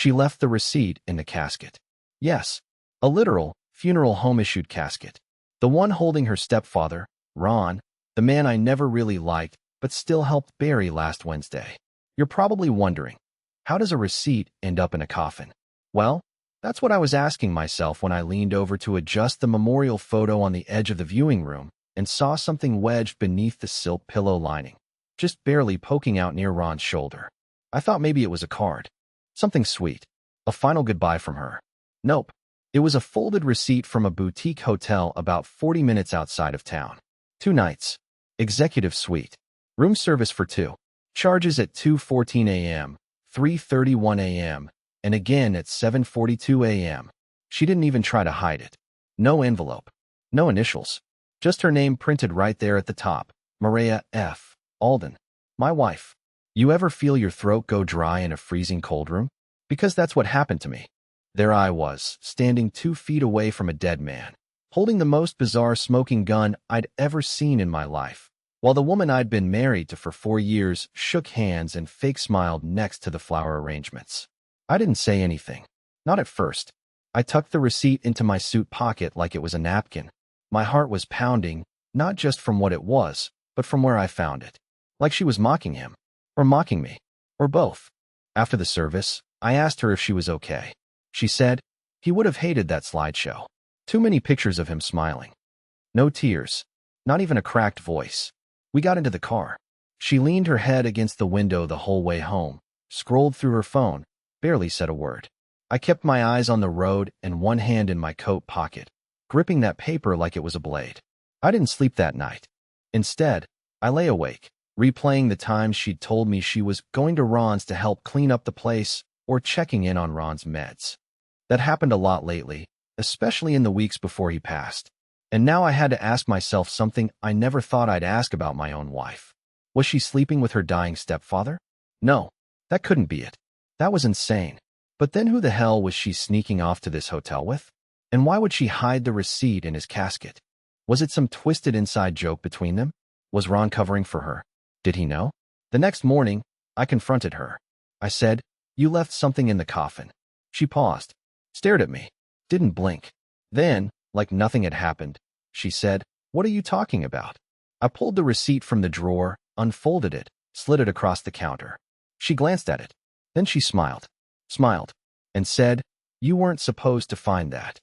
She left the receipt in the casket. Yes, a literal, funeral home-issued casket. The one holding her stepfather, Ron, the man I never really liked but still helped bury last Wednesday. You're probably wondering, how does a receipt end up in a coffin? Well, that's what I was asking myself when I leaned over to adjust the memorial photo on the edge of the viewing room and saw something wedged beneath the silk pillow lining, just barely poking out near Ron's shoulder. I thought maybe it was a card. Something sweet. A final goodbye from her. Nope. It was a folded receipt from a boutique hotel about 40 minutes outside of town. 2 nights. Executive suite. Room service for 2. Charges at 2:14 a.m., 3:31 a.m., and again at 7:42 a.m. She didn't even try to hide it. No envelope. No initials. Just her name printed right there at the top. Mireya F. Alden. My wife. You ever feel your throat go dry in a freezing cold room? Because that's what happened to me. There I was, standing 2 feet away from a dead man, holding the most bizarre smoking gun I'd ever seen in my life, while the woman I'd been married to for 4 years shook hands and fake smiled next to the flower arrangements. I didn't say anything. Not at first. I tucked the receipt into my suit pocket like it was a napkin. My heart was pounding, not just from what it was, but from where I found it. Like she was mocking him. Or mocking me. Or both. After the service, I asked her if she was okay. She said, he would have hated that slideshow. Too many pictures of him smiling. No tears. Not even a cracked voice. We got into the car. She leaned her head against the window the whole way home, scrolled through her phone, barely said a word. I kept my eyes on the road and one hand in my coat pocket, gripping that paper like it was a blade. I didn't sleep that night. Instead, I lay awake, replaying the times she'd told me she was going to Ron's to help clean up the place or checking in on Ron's meds. That happened a lot lately, especially in the weeks before he passed. And now I had to ask myself something I never thought I'd ask about my own wife. Was she sleeping with her dying stepfather? No, that couldn't be it. That was insane. But then who the hell was she sneaking off to this hotel with? And why would she hide the receipt in his casket? Was it some twisted inside joke between them? Was Ron covering for her? Did he know? The next morning, I confronted her. I said, "You left something in the coffin." She paused, stared at me, didn't blink. Then, like nothing had happened, she said, "What are you talking about?" I pulled the receipt from the drawer, unfolded it, slid it across the counter. She glanced at it. Then she smiled, and said, "You weren't supposed to find that."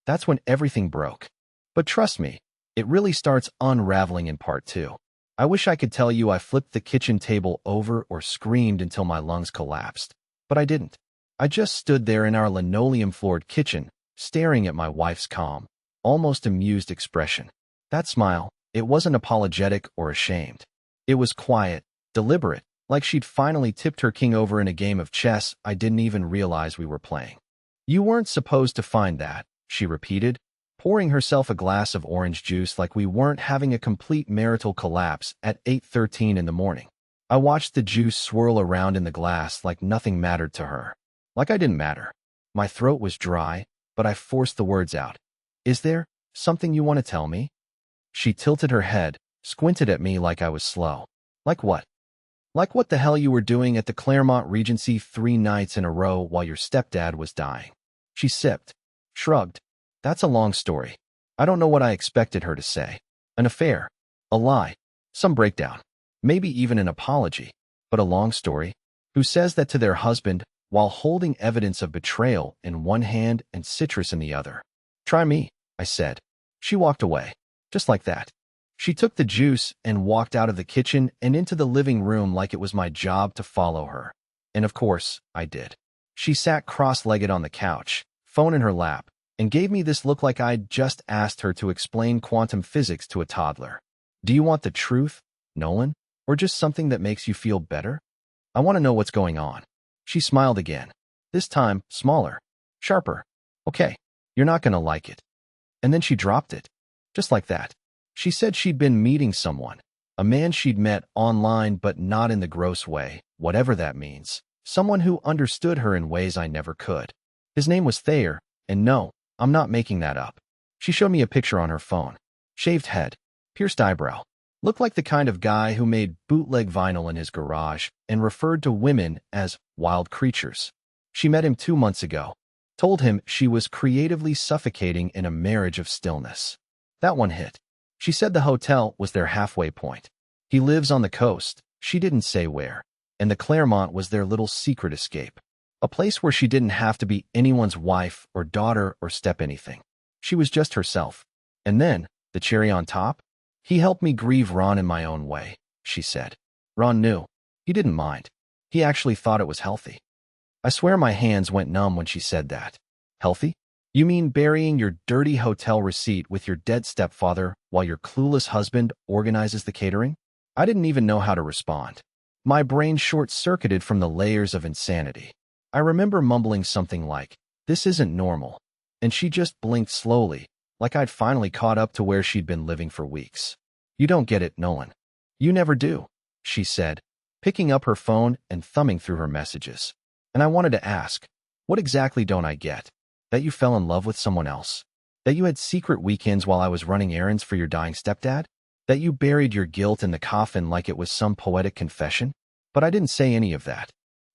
That's when everything broke. But trust me, it really starts unraveling in part 2. I wish I could tell you I flipped the kitchen table over or screamed until my lungs collapsed. But I didn't. I just stood there in our linoleum-floored kitchen, staring at my wife's calm, almost amused expression. That smile, it wasn't apologetic or ashamed. It was quiet, deliberate, like she'd finally tipped her king over in a game of chess I didn't even realize we were playing. "You weren't supposed to find that," she repeated, pouring herself a glass of orange juice like we weren't having a complete marital collapse at 8:13 in the morning. I watched the juice swirl around in the glass like nothing mattered to her. Like I didn't matter. My throat was dry, but I forced the words out. "Is there something you want to tell me?" She tilted her head, squinted at me like I was slow. "Like what?" "Like what the hell you were doing at the Claremont Regency 3 nights in a row while your stepdad was dying." She sipped, shrugged. "That's a long story." I don't know what I expected her to say. An affair. A lie. Some breakdown. Maybe even an apology. But a long story. Who says that to their husband while holding evidence of betrayal in one hand and citrus in the other? "Try me," I said. She walked away. Just like that. She took the juice and walked out of the kitchen and into the living room like it was my job to follow her. And of course, I did. She sat cross-legged on the couch, phone in her lap, and gave me this look like I'd just asked her to explain quantum physics to a toddler. "Do you want the truth, Nolan, or just something that makes you feel better?" "I want to know what's going on." She smiled again. This time, smaller, sharper. "Okay, you're not going to like it." And then she dropped it. Just like that. She said she'd been meeting someone, a man she'd met online but not in the gross way, whatever that means, someone who understood her in ways I never could. His name was Thayer, and no, I'm not making that up. She showed me a picture on her phone. Shaved head, pierced eyebrow. Looked like the kind of guy who made bootleg vinyl in his garage and referred to women as wild creatures. She met him 2 months ago. Told him she was creatively suffocating in a marriage of stillness. That one hit. She said the hotel was their halfway point. He lives on the coast, she didn't say where, and the Claremont was their little secret escape. A place where she didn't have to be anyone's wife or daughter or step anything. She was just herself. And then, the cherry on top? He helped me grieve Ron in my own way, she said. Ron knew. He didn't mind. He actually thought it was healthy. I swear my hands went numb when she said that. Healthy? You mean burying your dirty hotel receipt with your dead stepfather while your clueless husband organizes the catering? I didn't even know how to respond. My brain short-circuited from the layers of insanity. I remember mumbling something like, "This isn't normal," and she just blinked slowly, like I'd finally caught up to where she'd been living for weeks. "You don't get it, Nolan. You never do," she said, picking up her phone and thumbing through her messages. And I wanted to ask, what exactly don't I get? That you fell in love with someone else? That you had secret weekends while I was running errands for your dying stepdad? That you buried your guilt in the coffin like it was some poetic confession? But I didn't say any of that.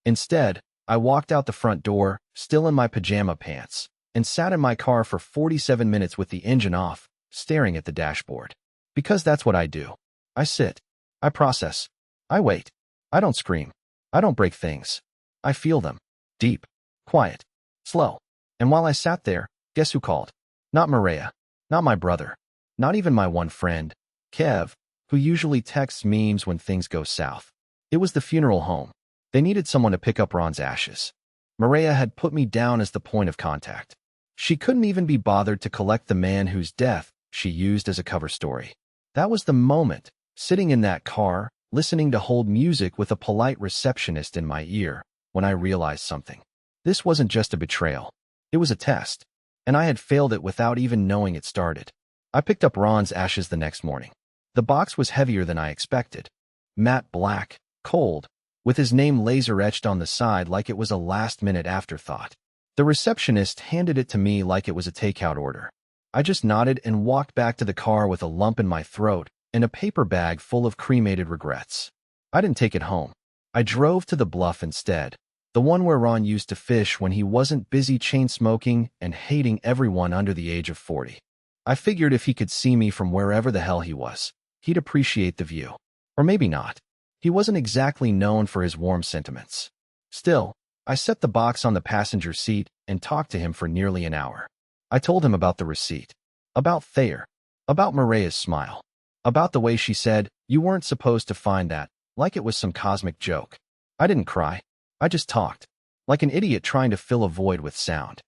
Instead, I walked out the front door, still in my pajama pants, and sat in my car for 47 minutes with the engine off, staring at the dashboard. Because that's what I do. I sit. I process. I wait. I don't scream. I don't break things. I feel them. Deep. Quiet. Slow. And while I sat there, guess who called? Not Mireya. Not my brother. Not even my one friend, Kev, who usually texts memes when things go south. It was the funeral home. They needed someone to pick up Ron's ashes. Mireya had put me down as the point of contact. She couldn't even be bothered to collect the man whose death she used as a cover story. That was the moment, sitting in that car, listening to hold music with a polite receptionist in my ear, when I realized something. This wasn't just a betrayal. It was a test, and I had failed it without even knowing it started. I picked up Ron's ashes the next morning. The box was heavier than I expected. Matte black, cold, with his name laser-etched on the side like it was a last-minute afterthought. The receptionist handed it to me like it was a takeout order. I just nodded and walked back to the car with a lump in my throat and a paper bag full of cremated regrets. I didn't take it home. I drove to the bluff instead, the one where Ron used to fish when he wasn't busy chain-smoking and hating everyone under the age of 40. I figured if he could see me from wherever the hell he was, he'd appreciate the view. Or maybe not. He wasn't exactly known for his warm sentiments. Still, I set the box on the passenger seat and talked to him for nearly an hour. I told him about the receipt, about Thayer, about Mireya's smile, about the way she said, "You weren't supposed to find that," like it was some cosmic joke. I didn't cry. I just talked, like an idiot trying to fill a void with sound.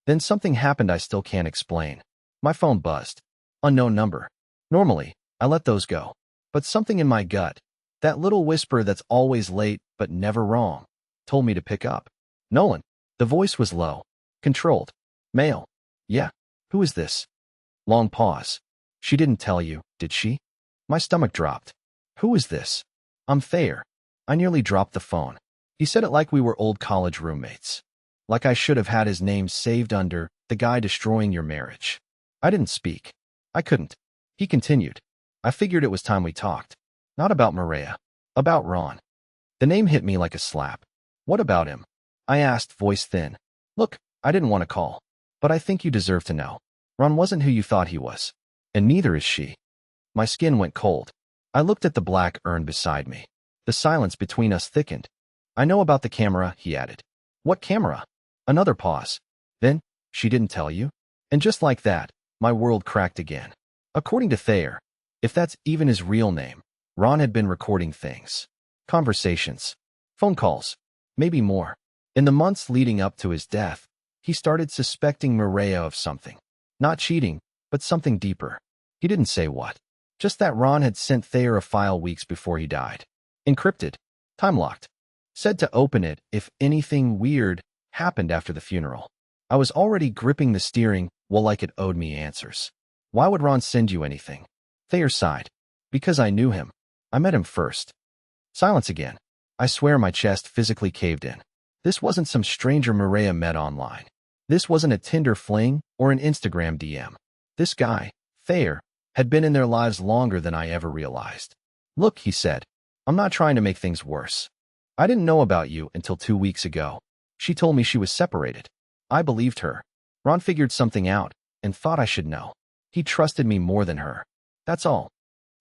Then something happened I still can't explain. My phone buzzed. Unknown number. Normally, I let those go. But something in my gut, that little whisper that's always late but never wrong, told me to pick up. Nolan. The voice was low, controlled. Male. Yeah. Who is this? Long pause. She didn't tell you, did she? My stomach dropped. Who is this? I'm Thayer. I nearly dropped the phone. He said it like we were old college roommates. Like I should have had his name saved under "the guy destroying your marriage." I didn't speak. I couldn't. He continued. I figured it was time we talked. Not about Mireya. About Ron. The name hit me like a slap. What about him? I asked, voice thin. Look, I didn't want to call, but I think you deserve to know. Ron wasn't who you thought he was. And neither is she. My skin went cold. I looked at the black urn beside me. The silence between us thickened. I know about the camera, he added. What camera? Another pause. Then, she didn't tell you? And just like that, my world cracked again. According to Thayer, if that's even his real name, Ron had been recording things. Conversations. Phone calls. Maybe more. In the months leading up to his death, he started suspecting Mireya of something. Not cheating, but something deeper. He didn't say what. Just that Ron had sent Thayer a file weeks before he died. Encrypted. Time-locked. Said to open it if anything weird happened after the funeral. I was already gripping the steering wheel like it owed me answers. Why would Ron send you anything? Thayer sighed. Because I knew him. I met him first. Silence again. I swear my chest physically caved in. This wasn't some stranger Mireya met online. This wasn't a Tinder fling or an Instagram DM. This guy, Thayer, had been in their lives longer than I ever realized. Look, he said, I'm not trying to make things worse. I didn't know about you until 2 weeks ago. She told me she was separated. I believed her. Ron figured something out and thought I should know. He trusted me more than her. That's all.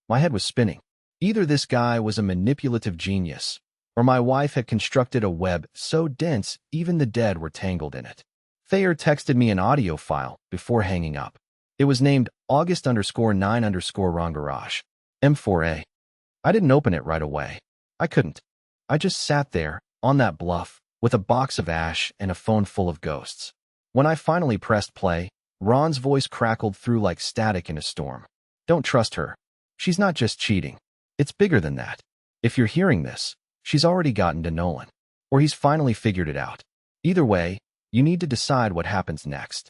My head was spinning. Either this guy was a manipulative genius, or my wife had constructed a web so dense even the dead were tangled in it. Thayer texted me an audio file before hanging up. It was named August_9_ Garage, M4A. I didn't open it right away. I couldn't. I just sat there, on that bluff, with a box of ash and a phone full of ghosts. When I finally pressed play, Ron's voice crackled through like static in a storm. Don't trust her. She's not just cheating. It's bigger than that. If you're hearing this, she's already gotten to Nolan. Or he's finally figured it out. Either way, you need to decide what happens next.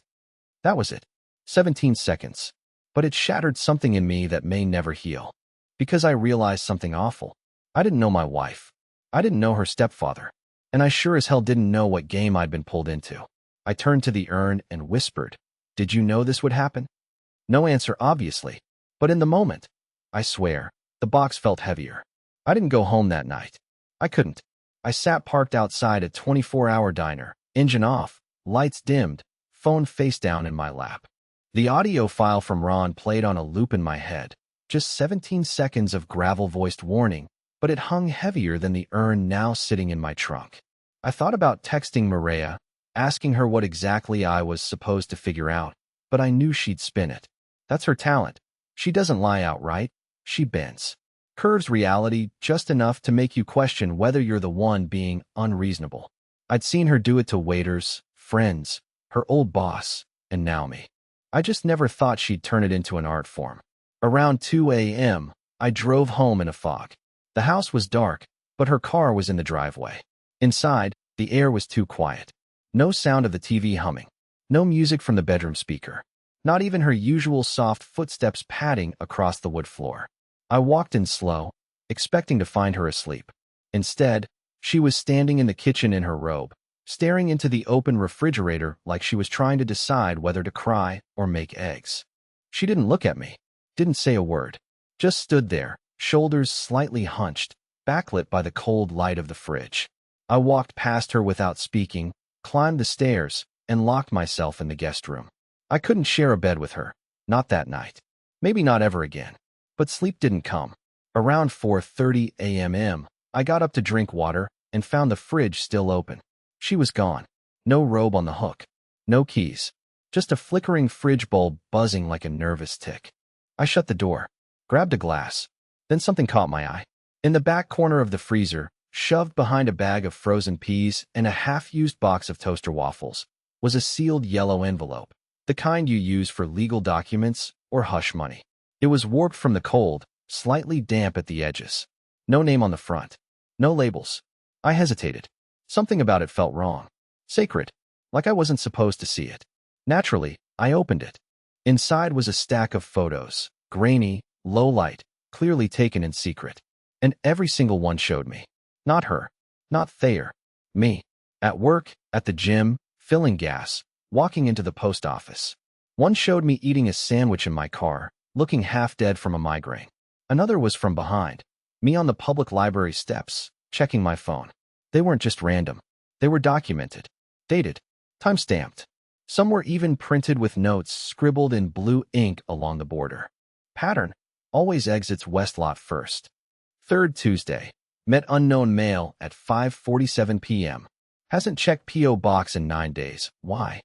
That was it. 17 seconds. But it shattered something in me that may never heal. Because I realized something awful. I didn't know my wife. I didn't know her stepfather. And I sure as hell didn't know what game I'd been pulled into. I turned to the urn and whispered, "Did you know this would happen?" No answer, obviously. But in the moment, I swear, the box felt heavier. I didn't go home that night. I couldn't. I sat parked outside a 24-hour diner, engine off, lights dimmed, phone face down in my lap. The audio file from Ron played on a loop in my head. Just 17 seconds of gravel-voiced warning, but it hung heavier than the urn now sitting in my trunk. I thought about texting Mireya, asking her what exactly I was supposed to figure out, but I knew she'd spin it. That's her talent. She doesn't lie outright. She bends. Curves reality just enough to make you question whether you're the one being unreasonable. I'd seen her do it to waiters, friends, her old boss, and now me. I just never thought she'd turn it into an art form. Around 2 a.m., I drove home in a fog. The house was dark, but her car was in the driveway. Inside, the air was too quiet. No sound of the TV humming. No music from the bedroom speaker. Not even her usual soft footsteps padding across the wood floor. I walked in slow, expecting to find her asleep. Instead, she was standing in the kitchen in her robe, staring into the open refrigerator like she was trying to decide whether to cry or make eggs. She didn't look at me, didn't say a word, just stood there, shoulders slightly hunched, backlit by the cold light of the fridge. I walked past her without speaking, climbed the stairs, and locked myself in the guest room. I couldn't share a bed with her, not that night. Maybe not ever again. But sleep didn't come. Around 4:30 a.m., I got up to drink water and found the fridge still open. She was gone. No robe on the hook. No keys. Just a flickering fridge bulb buzzing like a nervous tick. I shut the door, grabbed a glass. Then something caught my eye. In the back corner of the freezer, shoved behind a bag of frozen peas and a half-used box of toaster waffles, was a sealed yellow envelope, the kind you use for legal documents or hush money. It was warped from the cold, slightly damp at the edges. No name on the front. No labels. I hesitated. Something about it felt wrong. Sacred. Like I wasn't supposed to see it. Naturally, I opened it. Inside was a stack of photos, grainy, low light, clearly taken in secret. And every single one showed me. Not her. Not Thayer. Me. At work, at the gym, filling gas, walking into the post office. One showed me eating a sandwich in my car, looking half dead from a migraine. Another was from behind, me on the public library steps, checking my phone. They weren't just random. They were documented, dated, time-stamped. Some were even printed with notes scribbled in blue ink along the border. Pattern: always exits West Lot first. 3rd Tuesday. Met unknown male at 5:47 p.m. Hasn't checked P.O. box in 9 days. Why?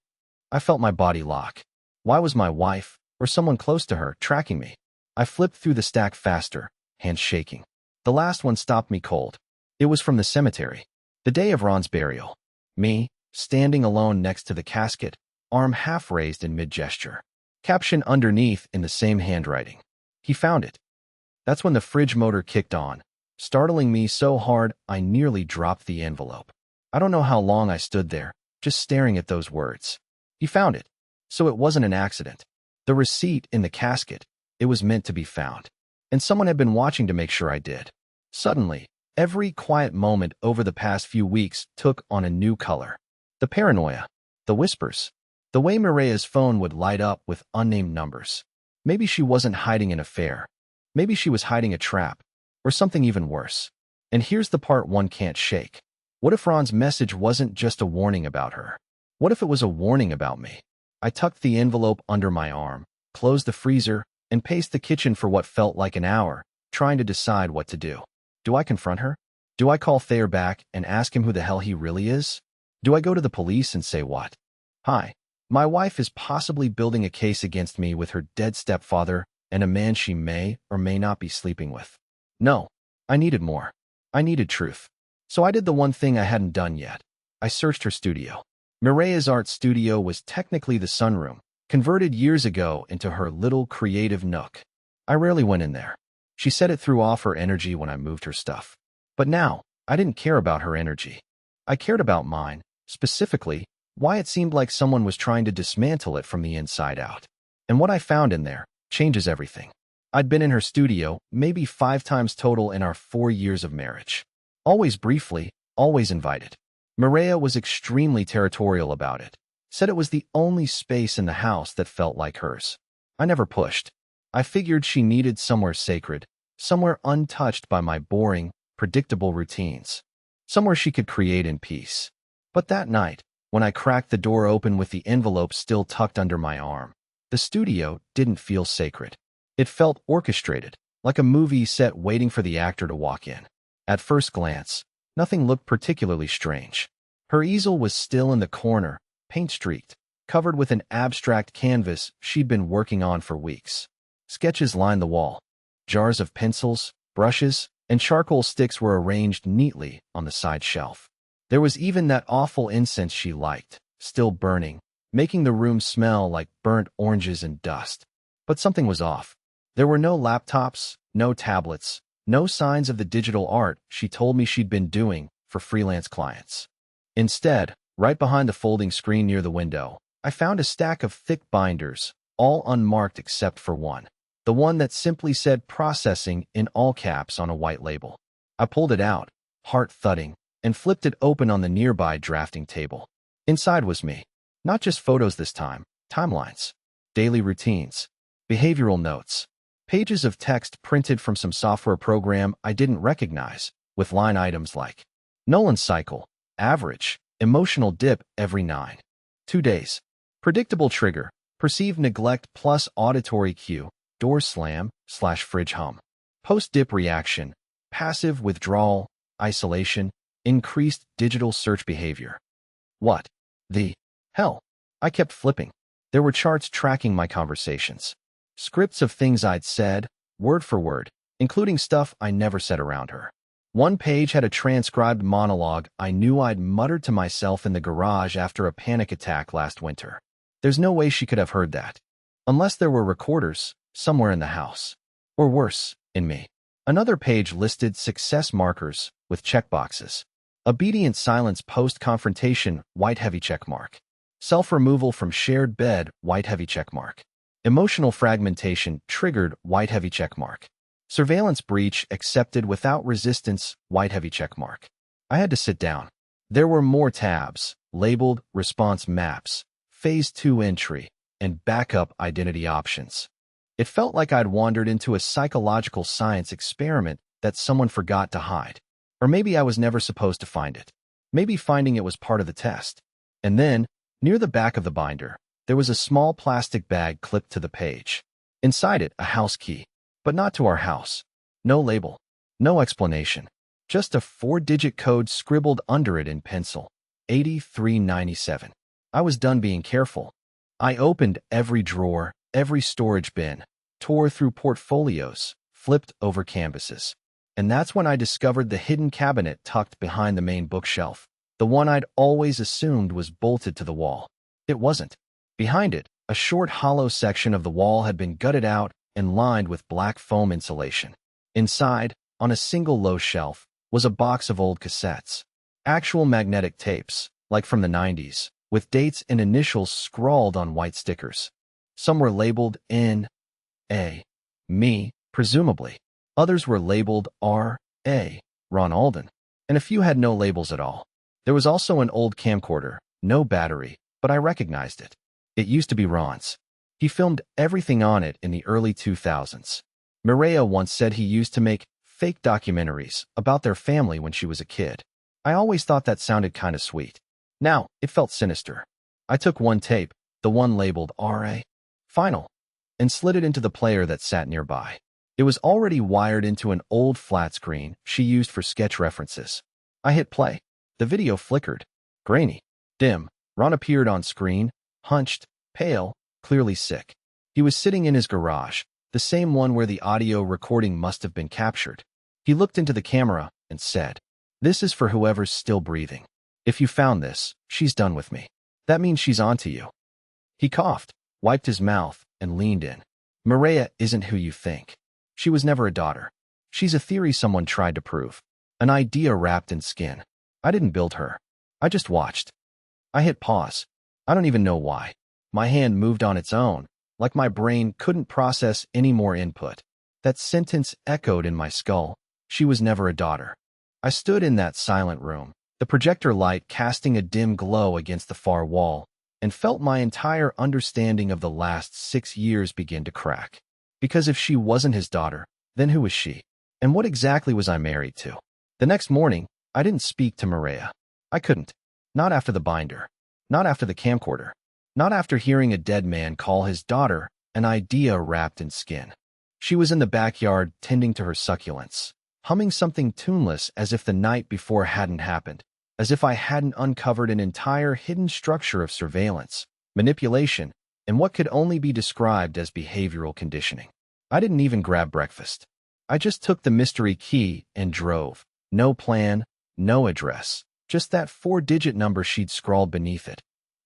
I felt my body lock. Why was my wife, or someone close to her, tracking me? I flipped through the stack faster, hands shaking. The last one stopped me cold. It was from the cemetery. The day of Ron's burial. Me, standing alone next to the casket, arm half raised in mid-gesture. Caption underneath in the same handwriting. He found it. That's when the fridge motor kicked on, startling me so hard I nearly dropped the envelope. I don't know how long I stood there, just staring at those words. He found it. So it wasn't an accident. The receipt in the casket, it was meant to be found. And someone had been watching to make sure I did. Suddenly, every quiet moment over the past few weeks took on a new color. The paranoia, the whispers, the way Mireya's phone would light up with unnamed numbers. Maybe she wasn't hiding an affair. Maybe she was hiding a trap, or something even worse. And here's the part one can't shake. What if Ron's message wasn't just a warning about her? What if it was a warning about me? I tucked the envelope under my arm, closed the freezer, and paced the kitchen for what felt like an hour, trying to decide what to do. Do I confront her? Do I call Thayer back and ask him who the hell he really is? Do I go to the police and say what? Hi, my wife is possibly building a case against me with her dead stepfather and a man she may or may not be sleeping with. No, I needed more. I needed truth. So I did the one thing I hadn't done yet. I searched her studio. Mireya's art studio was technically the sunroom, converted years ago into her little creative nook. I rarely went in there. She said it threw off her energy when I moved her stuff. But now, I didn't care about her energy. I cared about mine, specifically, why it seemed like someone was trying to dismantle it from the inside out. And what I found in there changes everything. I'd been in her studio maybe 5 times total in our 4 years of marriage. Always briefly, always invited. Mireya was extremely territorial about it, said it was the only space in the house that felt like hers. I never pushed. I figured she needed somewhere sacred, somewhere untouched by my boring, predictable routines, somewhere she could create in peace. But that night, when I cracked the door open with the envelope still tucked under my arm, the studio didn't feel sacred. It felt orchestrated, like a movie set waiting for the actor to walk in. At first glance, nothing looked particularly strange. Her easel was still in the corner, paint-streaked, covered with an abstract canvas she'd been working on for weeks. Sketches lined the wall. Jars of pencils, brushes, and charcoal sticks were arranged neatly on the side shelf. There was even that awful incense she liked, still burning, making the room smell like burnt oranges and dust. But something was off. There were no laptops, no tablets, no signs of the digital art she told me she'd been doing for freelance clients. Instead, right behind the folding screen near the window, I found a stack of thick binders, all unmarked except for one. The one that simply said processing in all caps on a white label. I pulled it out, heart thudding, and flipped it open on the nearby drafting table. Inside was me. Not just photos this time, timelines, daily routines, behavioral notes, pages of text printed from some software program I didn't recognize, with line items like Nolan cycle, average, emotional dip every 9. 2 days. Predictable trigger, perceived neglect plus auditory cue, door slam/fridge hum. Post-dip reaction, passive withdrawal, isolation, increased digital search behavior. What the hell? I kept flipping. There were charts tracking my conversations. Scripts of things I'd said, word for word, including stuff I never said around her. One page had a transcribed monologue I knew I'd muttered to myself in the garage after a panic attack last winter. There's no way she could have heard that. Unless there were recorders somewhere in the house. Or worse, in me. Another page listed success markers with checkboxes. Obedient silence post-confrontation, white heavy checkmark. Self-removal from shared bed, white heavy checkmark. Emotional fragmentation, triggered, white heavy checkmark. Surveillance breach, accepted without resistance, white heavy checkmark. I had to sit down. There were more tabs, labeled response maps, phase 2 entry, and backup identity options. It felt like I'd wandered into a psychological science experiment that someone forgot to hide. Or maybe I was never supposed to find it. Maybe finding it was part of the test. And then, near the back of the binder, there was a small plastic bag clipped to the page. Inside it, a house key. But not to our house. No label. No explanation. Just a 4-digit code scribbled under it in pencil. 8397. I was done being careful. I opened every drawer, every storage bin, tore through portfolios, flipped over canvases. And that's when I discovered the hidden cabinet tucked behind the main bookshelf, the one I'd always assumed was bolted to the wall. It wasn't. Behind it, a short hollow section of the wall had been gutted out and lined with black foam insulation. Inside, on a single low shelf, was a box of old cassettes. Actual magnetic tapes, like from the 90s, with dates and initials scrawled on white stickers. Some were labeled N.A. Me, presumably. Others were labeled R.A. Ron Alden. And a few had no labels at all. There was also an old camcorder, no battery, but I recognized it. It used to be Ron's. He filmed everything on it in the early 2000s. Mireya once said he used to make fake documentaries about their family when she was a kid. I always thought that sounded kinda sweet. Now, it felt sinister. I took one tape, the one labeled RA Final, and slid it into the player that sat nearby. It was already wired into an old flat screen she used for sketch references. I hit play. The video flickered. Grainy. Dim. Ron appeared on screen, hunched, pale, clearly sick. He was sitting in his garage, the same one where the audio recording must have been captured. He looked into the camera and said, "This is for whoever's still breathing. If you found this, she's done with me. That means she's onto you." He coughed, wiped his mouth, and leaned in. "Mireya isn't who you think. She was never a daughter. She's a theory someone tried to prove. An idea wrapped in skin. I didn't build her. I just watched." I hit pause. I don't even know why. My hand moved on its own, like my brain couldn't process any more input. That sentence echoed in my skull. She was never a daughter. I stood in that silent room, the projector light casting a dim glow against the far wall, and felt my entire understanding of the last 6 years begin to crack. Because if she wasn't his daughter, then who was she? And what exactly was I married to? The next morning, I didn't speak to Mireya. I couldn't. Not after the binder. Not after the camcorder. Not after hearing a dead man call his daughter an idea wrapped in skin. She was in the backyard tending to her succulents, humming something tuneless as if the night before hadn't happened, as if I hadn't uncovered an entire hidden structure of surveillance, manipulation, and what could only be described as behavioral conditioning. I didn't even grab breakfast. I just took the mystery key and drove. No plan, no address, just that 4-digit number she'd scrawled beneath it.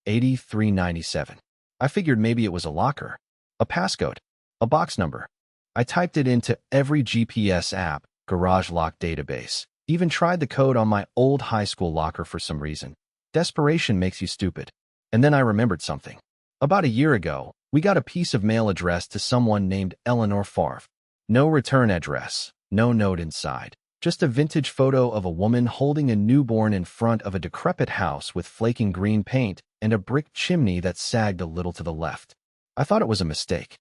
8397. I figured maybe it was a locker, a passcode, a box number. I typed it into every GPS app, garage lock database, even tried the code on my old high school locker for some reason. Desperation makes you stupid. And then I remembered something. About a year ago, we got a piece of mail addressed to someone named Eleanor Favre. No return address, no note inside. Just a vintage photo of a woman holding a newborn in front of a decrepit house with flaking green paint and a brick chimney that sagged a little to the left. I thought it was a mistake.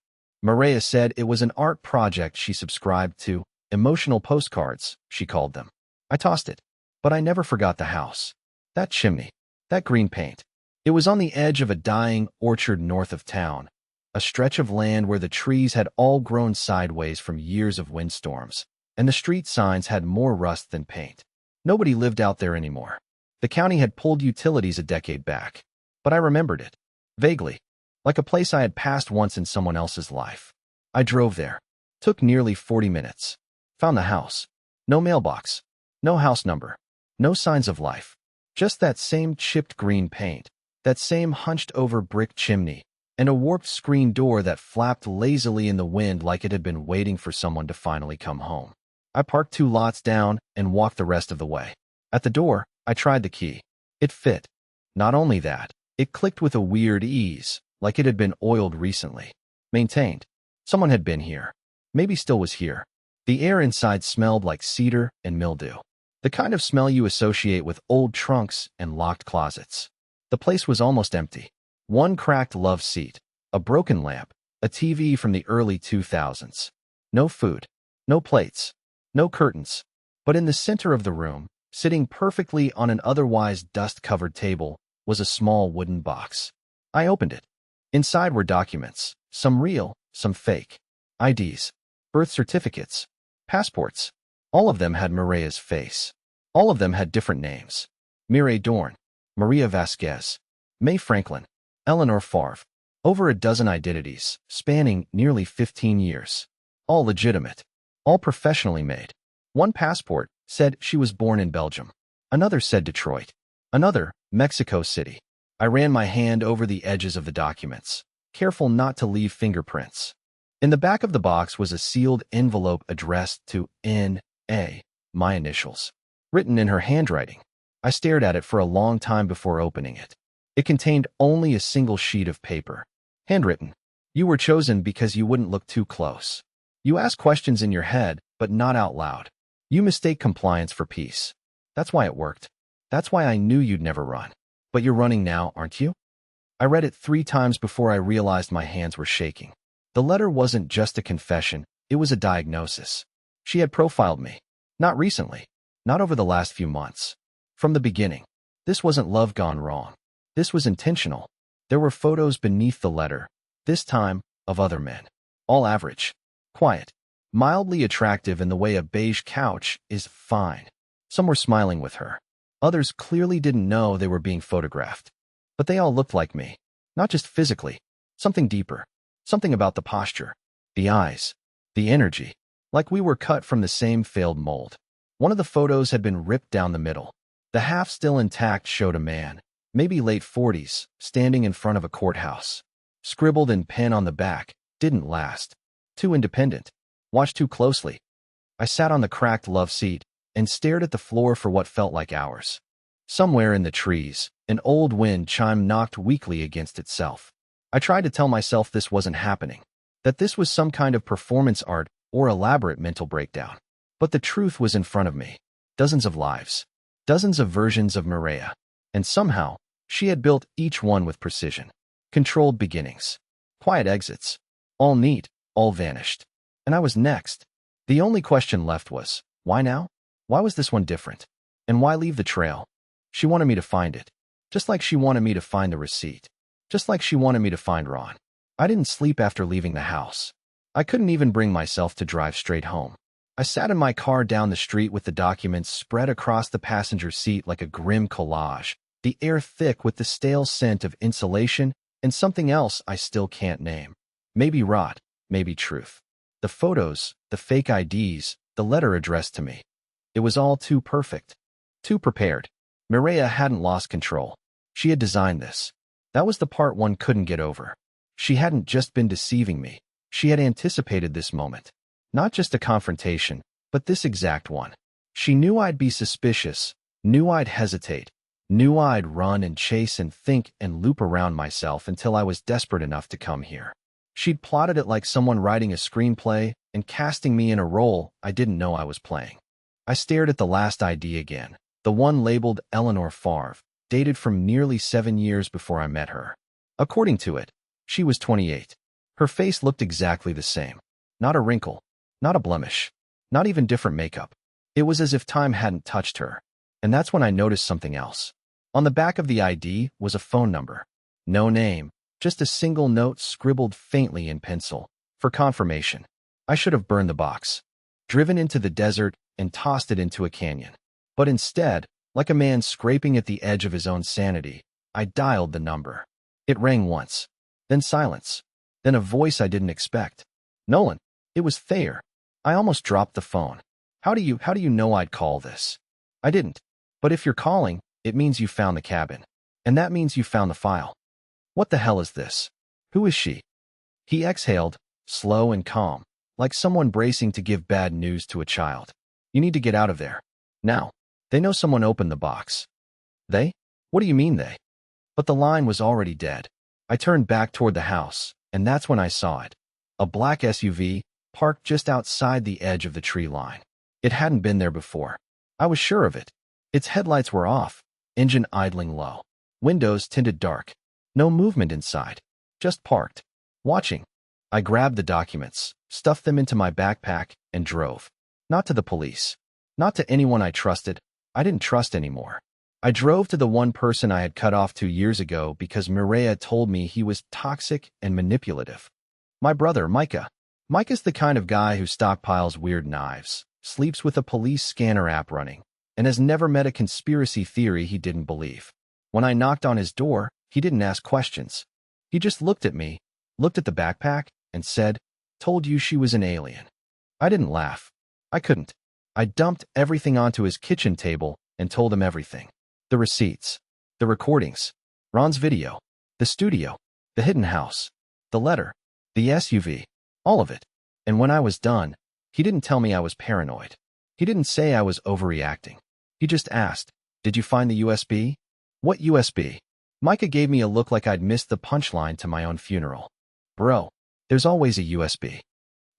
Mireya said it was an art project she subscribed to, emotional postcards, she called them. I tossed it. But I never forgot the house. That chimney. That green paint. It was on the edge of a dying orchard north of town, a stretch of land where the trees had all grown sideways from years of windstorms, and the street signs had more rust than paint. Nobody lived out there anymore. The county had pulled utilities a decade back. But I remembered it. Vaguely. Like a place I had passed once in someone else's life. I drove there. Took nearly 40 minutes. Found the house. No mailbox. No house number. No signs of life. Just that same chipped green paint. That same hunched-over brick chimney. And a warped screen door that flapped lazily in the wind like it had been waiting for someone to finally come home. I parked 2 lots down and walked the rest of the way. At the door, I tried the key. It fit. Not only that, it clicked with a weird ease, like it had been oiled recently. Maintained. Someone had been here. Maybe still was here. The air inside smelled like cedar and mildew. The kind of smell you associate with old trunks and locked closets. The place was almost empty. One cracked love seat, a broken lamp, a TV from the early 2000s. No food. No plates. No curtains. But in the center of the room, sitting perfectly on an otherwise dust-covered table, was a small wooden box. I opened it. Inside were documents, some real, some fake. IDs, birth certificates, passports. All of them had Mireya's face. All of them had different names. Mireya Dorn, Maria Vasquez, May Franklin, Eleanor Favre. Over a dozen identities, spanning nearly 15 years. All legitimate. All professionally made. One passport said she was born in Belgium. Another said Detroit. Another, Mexico City. I ran my hand over the edges of the documents, careful not to leave fingerprints. In the back of the box was a sealed envelope addressed to N.A., my initials, written in her handwriting. I stared at it for a long time before opening it. It contained only a single sheet of paper. Handwritten. You were chosen because you wouldn't look too close. You ask questions in your head, but not out loud. You mistake compliance for peace. That's why it worked. That's why I knew you'd never run. But you're running now, aren't you? I read it 3 times before I realized my hands were shaking. The letter wasn't just a confession, it was a diagnosis. She had profiled me. Not recently. Not over the last few months. From the beginning. This wasn't love gone wrong. This was intentional. There were photos beneath the letter, this time of other men. All average. Quiet. Mildly attractive in the way a beige couch is fine. Some were smiling with her. Others clearly didn't know they were being photographed. But they all looked like me. Not just physically. Something deeper. Something about the posture. The eyes. The energy. Like we were cut from the same failed mold. One of the photos had been ripped down the middle. The half still intact showed a man, maybe late 40s, standing in front of a courthouse. Scribbled in pen on the back, didn't last. Too independent. Watched too closely. I sat on the cracked love seat and stared at the floor for what felt like hours. Somewhere in the trees, an old wind chime knocked weakly against itself. I tried to tell myself this wasn't happening, that this was some kind of performance art or elaborate mental breakdown. But the truth was in front of me. Dozens of lives. Dozens of versions of Mireya. And somehow, she had built each one with precision. Controlled beginnings. Quiet exits. All neat, all vanished. And I was next. The only question left was, why now? Why was this one different? And why leave the trail? She wanted me to find it. Just like she wanted me to find the receipt. Just like she wanted me to find Ron. I didn't sleep after leaving the house. I couldn't even bring myself to drive straight home. I sat in my car down the street with the documents spread across the passenger seat like a grim collage, the air thick with the stale scent of insulation and something else I still can't name. Maybe rot, maybe truth. The photos, the fake IDs, the letter addressed to me. It was all too perfect. Too prepared. Mireya hadn't lost control. She had designed this. That was the part one couldn't get over. She hadn't just been deceiving me. She had anticipated this moment. Not just a confrontation, but this exact one. She knew I'd be suspicious, knew I'd hesitate, knew I'd run and chase and think and loop around myself until I was desperate enough to come here. She'd plotted it like someone writing a screenplay and casting me in a role I didn't know I was playing. I stared at the last ID again, the one labeled Eleanor Favre, dated from nearly 7 years before I met her. According to it, she was 28. Her face looked exactly the same. Not a wrinkle. Not a blemish. Not even different makeup. It was as if time hadn't touched her. And that's when I noticed something else. On the back of the ID was a phone number. No name, just a single note scribbled faintly in pencil. For confirmation. I should have burned the box. Driven into the desert and tossed it into a canyon. But instead, like a man scraping at the edge of his own sanity, I dialed the number. It rang once. Then silence. Then a voice I didn't expect. Nolan. It was Thayer. I almost dropped the phone. How do you know I'd call this? I didn't. But if you're calling, it means you found the cabin. And that means you found the file. What the hell is this? Who is she? He exhaled, slow and calm, like someone bracing to give bad news to a child. You need to get out of there. Now. They know someone opened the box. They? What do you mean they? But the line was already dead. I turned back toward the house, and that's when I saw it. A black SUV, parked just outside the edge of the tree line. It hadn't been there before. I was sure of it. Its headlights were off, engine idling low. Windows tinted dark. No movement inside. Just parked. Watching. I grabbed the documents, stuffed them into my backpack, and drove. Not to the police. Not to anyone I trusted. I didn't trust anymore. I drove to the one person I had cut off 2 years ago because Mireya told me he was toxic and manipulative. My brother, Micah. Micah's the kind of guy who stockpiles weird knives, sleeps with a police scanner app running, and has never met a conspiracy theory he didn't believe. When I knocked on his door, he didn't ask questions. He just looked at me, looked at the backpack, and said, "Told you she was an alien." I didn't laugh. I couldn't. I dumped everything onto his kitchen table and told him everything. The receipts, the recordings, Ron's video, the studio, the hidden house, the letter, the SUV, all of it. And when I was done, he didn't tell me I was paranoid. He didn't say I was overreacting. He just asked, "Did you find the USB?" What USB? Micah gave me a look like I'd missed the punchline to my own funeral. Bro, there's always a USB.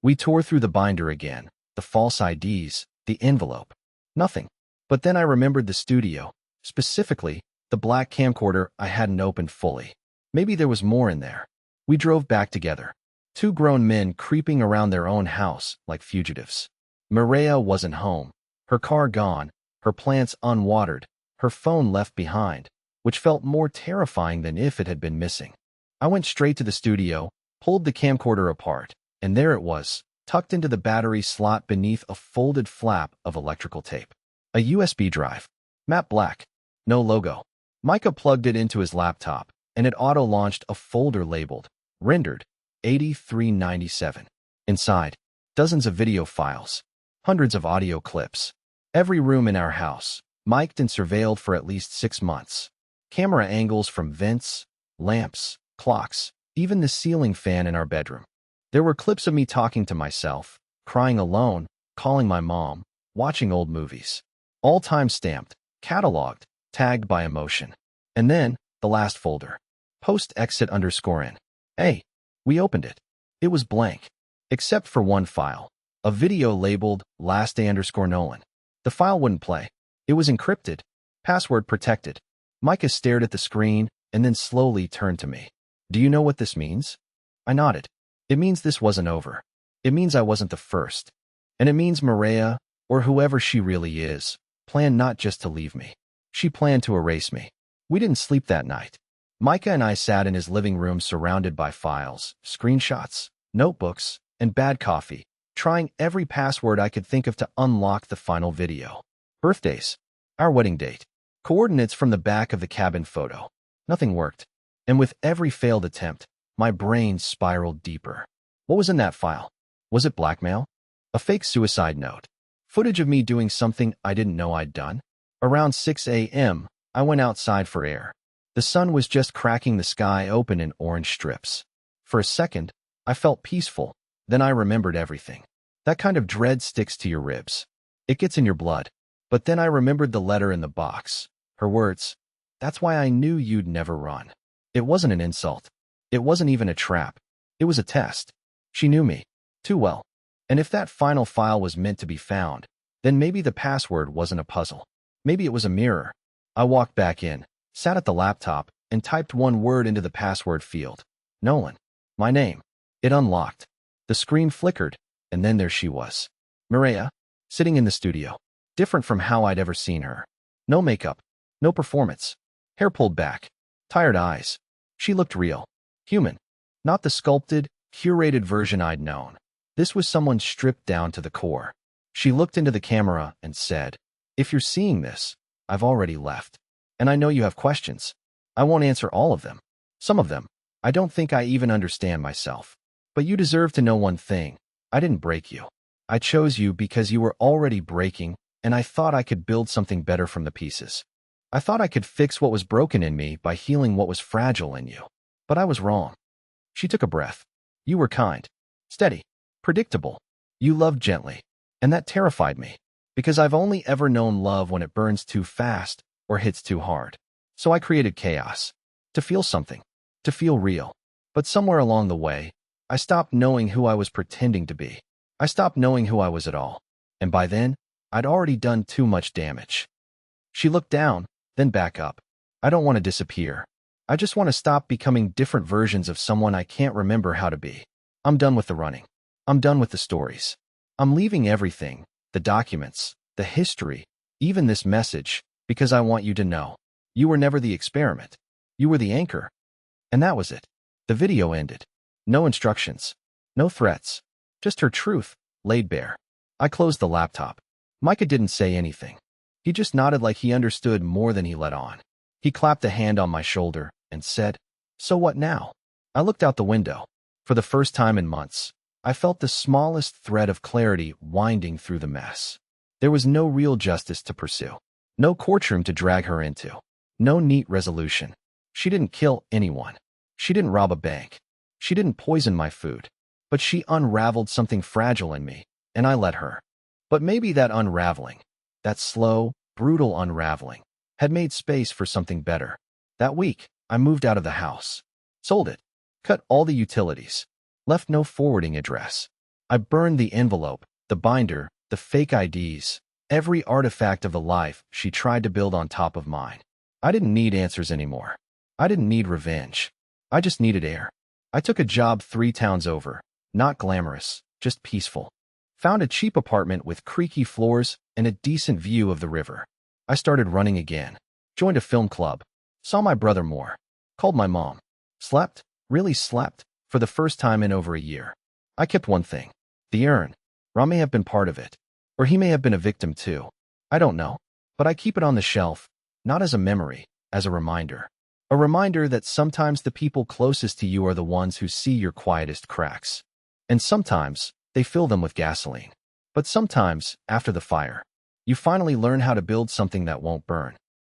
We tore through the binder again, the false IDs, the envelope. Nothing. But then I remembered the studio, specifically, the black camcorder I hadn't opened fully. Maybe there was more in there. We drove back together. 2 grown men creeping around their own house like fugitives. Mireya wasn't home. Her car gone, her plants unwatered, her phone left behind, which felt more terrifying than if it had been missing. I went straight to the studio, pulled the camcorder apart, and there it was, tucked into the battery slot beneath a folded flap of electrical tape. A USB drive. Matte black. No logo. Micah plugged it into his laptop, and it auto-launched a folder labeled Rendered 8397. Inside, dozens of video files, hundreds of audio clips. Every room in our house, mic'd and surveilled for at least 6 months. Camera angles from vents, lamps, clocks, even the ceiling fan in our bedroom. There were clips of me talking to myself, crying alone, calling my mom, watching old movies. All time-stamped, cataloged, tagged by emotion. And then, the last folder. Post-exit_in. Hey, we opened it. It was blank. Except for one file. A video labeled lastday_Nolan. The file wouldn't play. It was encrypted, password protected. Micah stared at the screen and then slowly turned to me. Do you know what this means? I nodded. It means this wasn't over. It means I wasn't the first. And it means Mireya, or whoever she really is, planned not just to leave me. She planned to erase me. We didn't sleep that night. Micah and I sat in his living room surrounded by files, screenshots, notebooks, and bad coffee, trying every password I could think of to unlock the final video. Birthdays. Our wedding date. Coordinates from the back of the cabin photo. Nothing worked. And with every failed attempt, my brain spiraled deeper. What was in that file? Was it blackmail? A fake suicide note? Footage of me doing something I didn't know I'd done? Around 6 a.m., I went outside for air. The sun was just cracking the sky open in orange strips. For a second, I felt peaceful. Then I remembered everything. That kind of dread sticks to your ribs. It gets in your blood. But then I remembered the letter in the box. Her words. That's why I knew you'd never run. It wasn't an insult. It wasn't even a trap. It was a test. She knew me. Too well. And if that final file was meant to be found, then maybe the password wasn't a puzzle. Maybe it was a mirror. I walked back in, sat at the laptop, and typed one word into the password field. Nolan. My name. It unlocked. The screen flickered, and then there she was. Mireya, sitting in the studio. Different from how I'd ever seen her. No makeup. No performance. Hair pulled back. Tired eyes. She looked real. Human. Not the sculpted, curated version I'd known. This was someone stripped down to the core. She looked into the camera and said, If you're seeing this, I've already left. And I know you have questions. I won't answer all of them. Some of them, I don't think I even understand myself. But you deserve to know one thing. I didn't break you. I chose you because you were already breaking, and I thought I could build something better from the pieces. I thought I could fix what was broken in me by healing what was fragile in you. But I was wrong. She took a breath. You were kind, steady, predictable. You loved gently. And that terrified me, because I've only ever known love when it burns too fast or hits too hard. So I created chaos. To feel something. To feel real. But somewhere along the way, I stopped knowing who I was pretending to be. I stopped knowing who I was at all. And by then, I'd already done too much damage. She looked down, then back up. I don't want to disappear. I just want to stop becoming different versions of someone I can't remember how to be. I'm done with the running. I'm done with the stories. I'm leaving everything, the documents, the history, even this message, because I want you to know. You were never the experiment. You were the anchor. And that was it. The video ended. No instructions. No threats. Just her truth, laid bare. I closed the laptop. Micah didn't say anything. He just nodded like he understood more than he let on. He clapped a hand on my shoulder and said, So what now? I looked out the window. For the first time in months, I felt the smallest thread of clarity winding through the mess. There was no real justice to pursue. No courtroom to drag her into. No neat resolution. She didn't kill anyone. She didn't rob a bank. She didn't poison my food. But she unraveled something fragile in me, and I let her. But maybe that unraveling, that slow, brutal unraveling, had made space for something better. That week, I moved out of the house. Sold it. Cut all the utilities. Left no forwarding address. I burned the envelope, the binder, the fake IDs, every artifact of the life she tried to build on top of mine. I didn't need answers anymore. I didn't need revenge. I just needed air. I took a job 3 towns over. Not glamorous, just peaceful. Found a cheap apartment with creaky floors and a decent view of the river. I started running again. Joined a film club. Saw my brother more. Called my mom. Slept? Really slept? For the first time in over a year. I kept one thing. The urn. Ron may have been part of it. Or he may have been a victim too. I don't know. But I keep it on the shelf, not as a memory, as a reminder. A reminder that sometimes the people closest to you are the ones who see your quietest cracks. And sometimes, they fill them with gasoline. But sometimes, after the fire, you finally learn how to build something that won't burn.